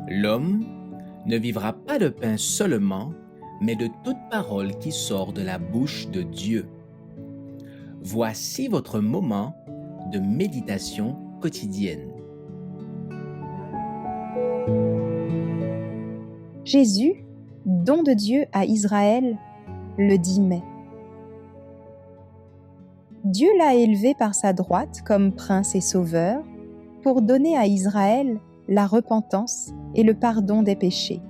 L'homme ne vivra pas de pain seulement, mais de toute parole qui sort de la bouche de Dieu. Voici votre moment de méditation quotidienne. Jésus, don de Dieu à Israël, le 10 mai. Dieu l'a élevé par sa droite comme prince et sauveur pour donner à Israël la repentance et le pardon des péchés.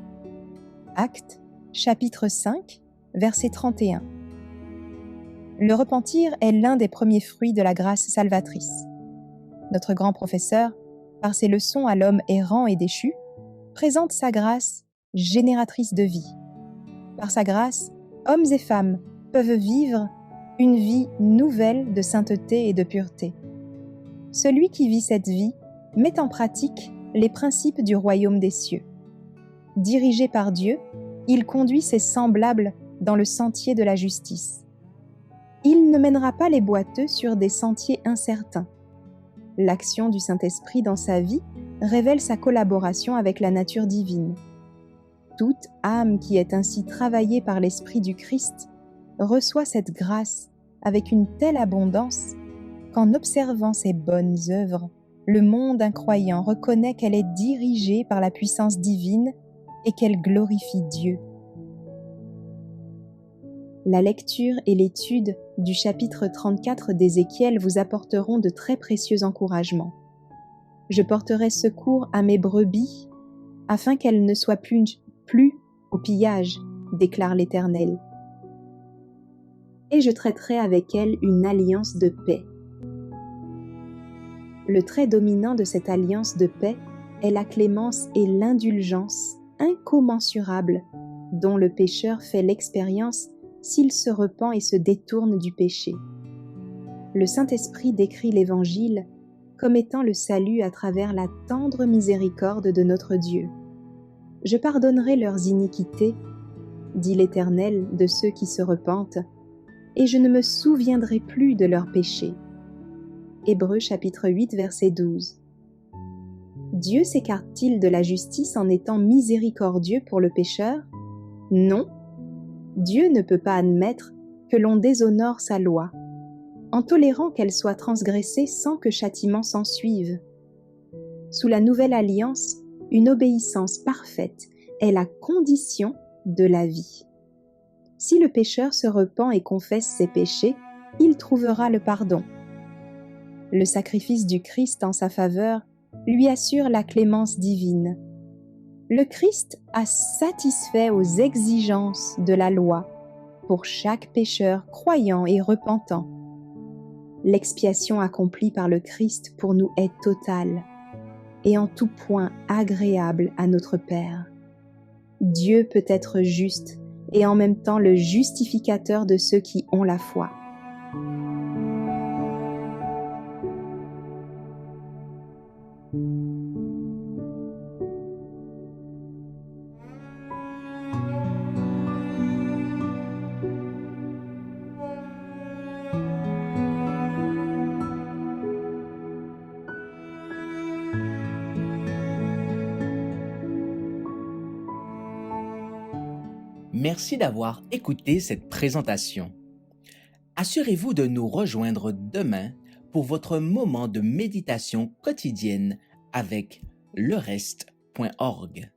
Actes, chapitre 5, verset 31. Le repentir est l'un des premiers fruits de la grâce salvatrice. Notre grand professeur, par ses leçons à l'homme errant et déchu, présente sa grâce génératrice de vie. Par sa grâce, hommes et femmes peuvent vivre une vie nouvelle de sainteté et de pureté. Celui qui vit cette vie met en pratique les principes du royaume des cieux. Dirigé par Dieu, il conduit ses semblables dans le sentier de la justice. Il ne mènera pas les boiteux sur des sentiers incertains. L'action du Saint-Esprit dans sa vie révèle sa collaboration avec la nature divine. Toute âme qui est ainsi travaillée par l'Esprit du Christ reçoit cette grâce avec une telle abondance qu'en observant ses bonnes œuvres, le monde incroyant reconnaît qu'elle est dirigée par la puissance divine et qu'elle glorifie Dieu. La lecture et l'étude du chapitre 34 d'Ézéchiel vous apporteront de très précieux encouragements. Je porterai secours à mes brebis, afin qu'elles ne soient plus au pillage, déclare l'Éternel. Et je traiterai avec elles une alliance de paix. Le trait dominant de cette alliance de paix est la clémence et l'indulgence incommensurables dont le pécheur fait l'expérience s'il se repent et se détourne du péché. Le Saint-Esprit décrit l'Évangile comme étant le salut à travers la tendre miséricorde de notre Dieu. Je pardonnerai leurs iniquités, dit l'Éternel de ceux qui se repentent, et je ne me souviendrai plus de leurs péchés. Hébreux chapitre 8, verset 12. Dieu s'écarte-t-il de la justice en étant miséricordieux pour le pécheur? Non. Dieu ne peut pas admettre que l'on déshonore sa loi, en tolérant qu'elle soit transgressée sans que châtiment s'ensuive. Sous la nouvelle alliance, une obéissance parfaite est la condition de la vie. Si le pécheur se repent et confesse ses péchés, il trouvera le pardon. Le sacrifice du Christ en sa faveur lui assure la clémence divine. Le Christ a satisfait aux exigences de la loi pour chaque pécheur croyant et repentant. L'expiation accomplie par le Christ pour nous est totale et en tout point agréable à notre Père. Dieu peut être juste et en même temps le justificateur de ceux qui ont la foi. Merci d'avoir écouté cette présentation. Assurez-vous de nous rejoindre demain pour votre moment de méditation quotidienne avec lereste.org.